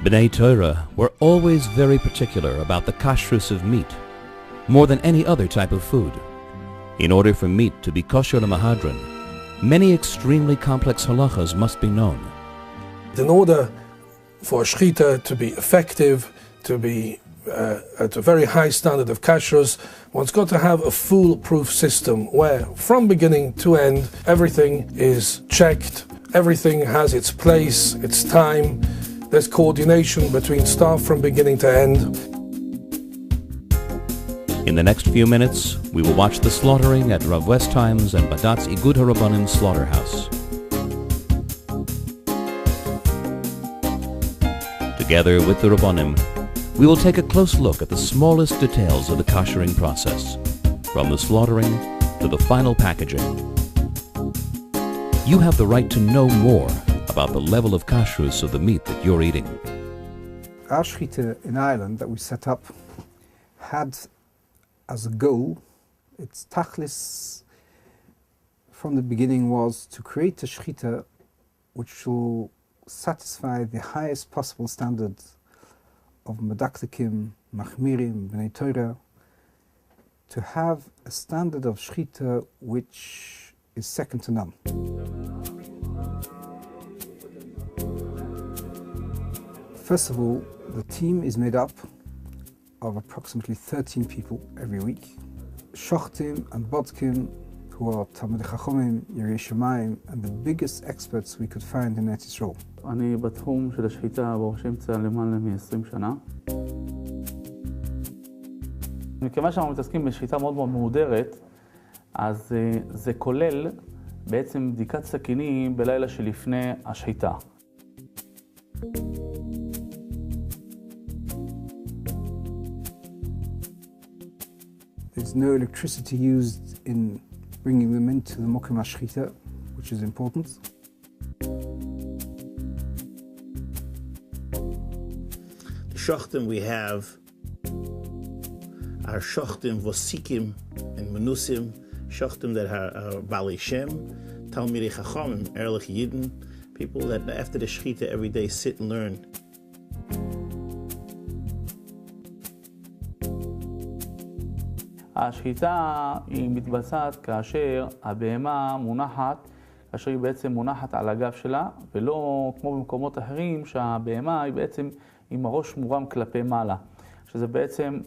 B'nai Torah were always very particular about the kashrus of meat, more than any other type of food. In order for meat to be kosher lemahadran, many extremely complex halachas must be known. In order for shechita to be effective, to be at a very high standard of kashrus, one's got to have a foolproof system where from beginning to end everything is checked, everything has its place, its time, there's coordination between staff from beginning to end. In the next few minutes, we will watch the slaughtering at Rav Westheim's and Badat's Igud HaRabbanim slaughterhouse. Together with the Rabbanim, we will take a close look at the smallest details of the koshering process, from the slaughtering to the final packaging. You have the right to know more about the level of kashrus of the meat that you're eating. Our shechita in Ireland that we set up had as a goal, its tachlis from the beginning was to create a shechita which will satisfy the highest possible standard of medaktikim, machmirim, b'nai Torah, to have a standard of shechita which is second to none. First of all, the team is made up of approximately 13 people every week. Shochtim and Bodkim, who are Talmidei Chachomim, Yirei Shamayim, and the biggest experts we could find in Eretz Yisrael. אני בתחום של השחיטה ברוך השם למעלה מ-20 שנה. מכיוון שאנחנו מתעסקים בשחיטה מאוד מאוד מהודרת, אז זה כולל בעצם בדיקת סכינים בלילה שלפני השחיטה. There's no electricity used in bringing them into the mokim hashchita, which is important. The shochtim we have are shochtim vosikim and menusim, shochtim that are Balei Shem, Talmidei Chachomim, Erlich Yidden, people that after the shechita every day sit and learn. השחיטה היא מתבצעת כאשר הבהמה מונחת, כאשר היא בעצם מונחת על הגב שלה, ולא כמו במקומות אחרים שהבהמה היא בעצם עם הראש מורם כלפי מעלה. שזה בעצם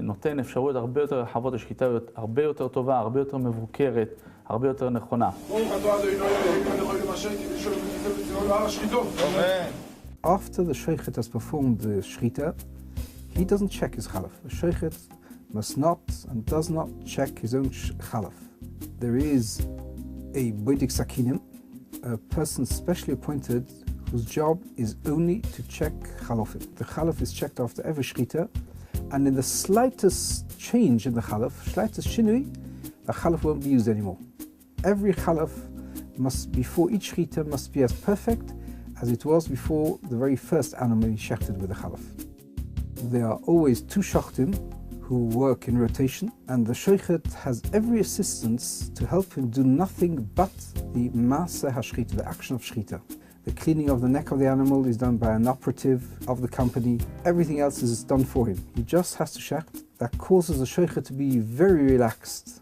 נותן אפשרויות הרבה יותר רחבות לשחיטה, הרבה יותר טובה, הרבה יותר מבוקרת, הרבה יותר נכונה. After the sheikhet has performed the shechita, he doesn't check his chalaf. The sheikhet must not and does not check his own chalaf. There is a boidik sakinim, a person specially appointed whose job is only to check chalafim. The chalaf is checked after every shechita, and in the slightest change in the chalaf, slightest shinui, the chalaf won't be used anymore. Every chalaf must, before each shechita, must be as perfect as it was before the very first animal is shechted with the chalaf. There are always two shachtim who work in rotation, and the sheikhet has every assistance to help him do nothing but the maaseh hashchita, the action of shechita. The cleaning of the neck of the animal is done by an operative of the company. Everything else is done for him. He just has to shecht. That causes the sheikhet to be very relaxed.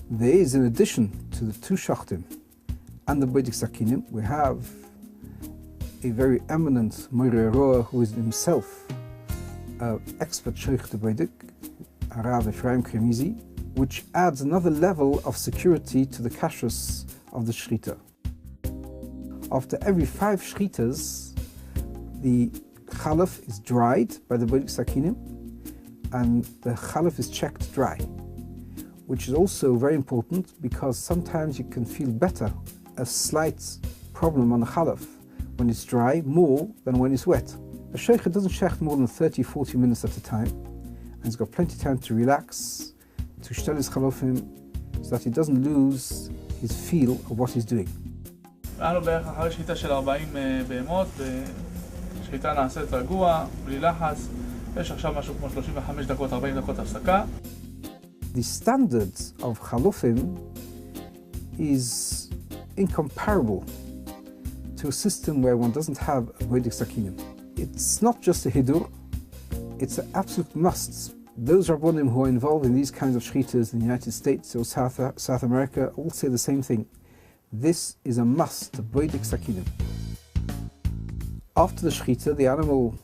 There is, in addition to the two shachtim and the boidik sakinim, we have a very eminent Moirei Roa who is himself expert sheikh to boidik, Arav Ephraim Kremizi, which adds another level of security to the kashrus of the shechita. After every 5 shechitas, the chalaf is dried by the boidik sakinim, and the chalaf is checked dry, which is also very important because sometimes you can feel better a slight problem on the chalaf when it's dry more than when it's wet. A sheikh doesn't shecht more than 30-40 minutes at a time, and he's got plenty of time to relax, to shtel his chalofim, so that he doesn't lose his feel of what he's doing. אנחנו בערך אחרי שחיטה של 40 בהמות, שחיטה נעשית רגוע, בלי לחץ, יש עכשיו משהו כמו 35 דקות, 40 דקות הפסקה. The standard of chalofim is incomparable to a system where one doesn't have a boidik sakinim. It's not just a hidur, it's an absolute must. Those Rabbonim who are involved in these kinds of shchitas in the United States or South America all say the same thing. This is a must, a boidik sakinim. After the shchita, the animal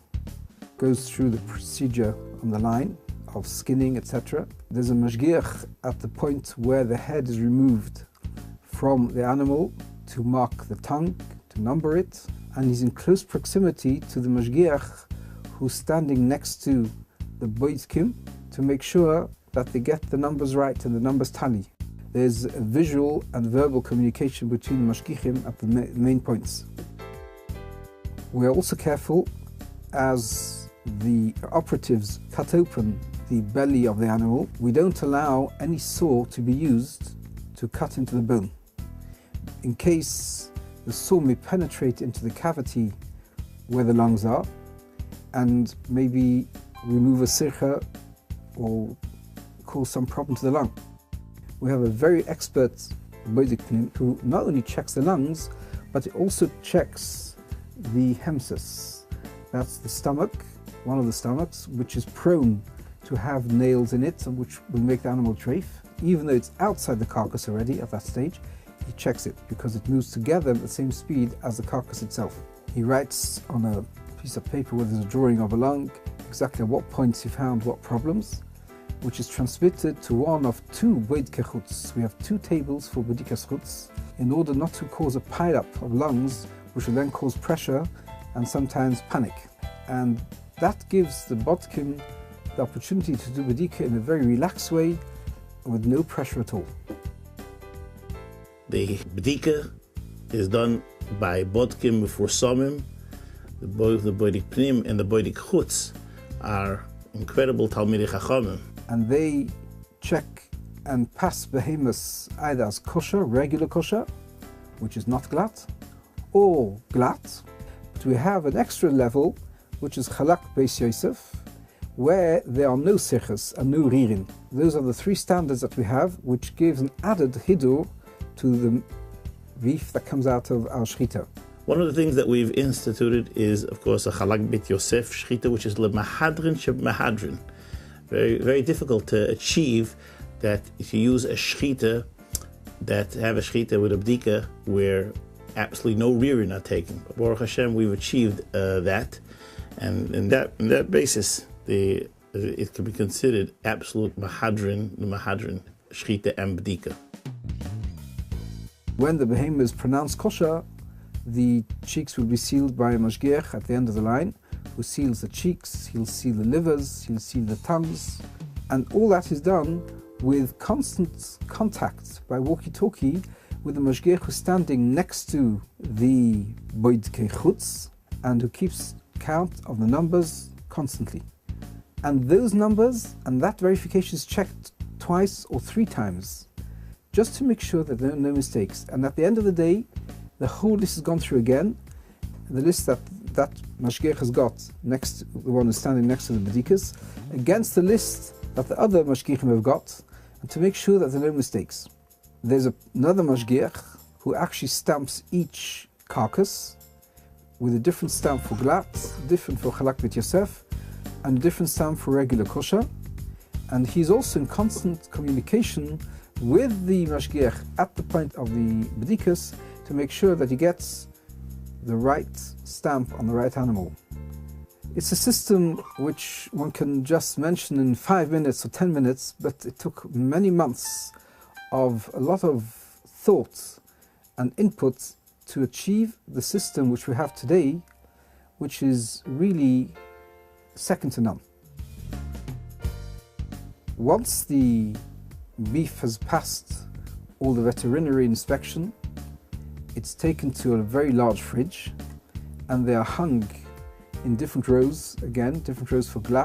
goes through the procedure on the line of skinning, etc. There's a mashgiach at the point where the head is removed from the animal to mark the tongue, to number it, and he's in close proximity to the mashgiach who's standing next to the boidkim to make sure that they get the numbers right and the numbers tally. There's a visual and verbal communication between the mashgichim at the main points. We're also careful as the operatives cut open the belly of the animal. We don't allow any saw to be used to cut into the bone. In case the saw may penetrate into the cavity where the lungs are and maybe remove a sircha or cause some problem to the lung. We have a very expert boidik pnim who not only checks the lungs, but it also checks the hemsis. That's the stomach, one of the stomachs, which is prone to have nails in it and which will make the animal treif. Even though it's outside the carcass already at that stage, he checks it because it moves together at the same speed as the carcass itself. He writes on a piece of paper where there's a drawing of a lung, exactly at what points he found what problems, which is transmitted to one of two boidke chutz. We have two tables for bodikas chutz in order not to cause a pile-up of lungs, which will then cause pressure and sometimes panic. And that gives the bodkim the opportunity to do bedika in a very relaxed way with no pressure at all. The bedika is done by bodkim before samim. Both the boidik pnim and the boidik chutz are incredible talmidei chachamim. And they check and pass behemoths either as kosher, regular kosher, which is not glatt, or glatt. But we have an extra level, which is chalak beis Yosef, where there are no sirchas and no ririn. Those are the three standards that we have, which gives an added hidur to the beef that comes out of our shchita. One of the things that we've instituted is, of course, a chalak beit Yosef shchita, which is lemahadrin sheb mahadrin. Very, very difficult to achieve that if you use a shchita, that have a shchita with a bdika where absolutely no ririn are taken. But Baruch Hashem, we've achieved that, and in that basis, it can be considered absolute mahadrin, shchita and bdika. When the behemoth is pronounced kosher, the cheeks will be sealed by a mashgiach at the end of the line, who seals the cheeks, he'll seal the livers, he'll seal the tongues, and all that is done with constant contact by walkie-talkie with the mashgiach who's standing next to the boidke chutz and who keeps count of the numbers constantly. And those numbers and that verification is checked twice or three times, just to make sure that there are no mistakes. And at the end of the day, the whole list has gone through again. The list that mashgiach has got next, the one who's standing next to the bedikas, against the list that the other mashgiachim have got, and to make sure that there are no mistakes. There's another mashgiach who actually stamps each carcass with a different stamp for glatt, different for chalak beit Yosef, and a different stamp for regular kosher. And he's also in constant communication with the mashgiach at the point of the bedikas to make sure that he gets the right stamp on the right animal. It's a system which one can just mention in 5 minutes or 10 minutes, but it took many months of a lot of thought and input to achieve the system which we have today, which is really second to none. Once the beef has passed all the veterinary inspection, it's taken to a very large fridge and they are hung in different rows, again, different rows for glass.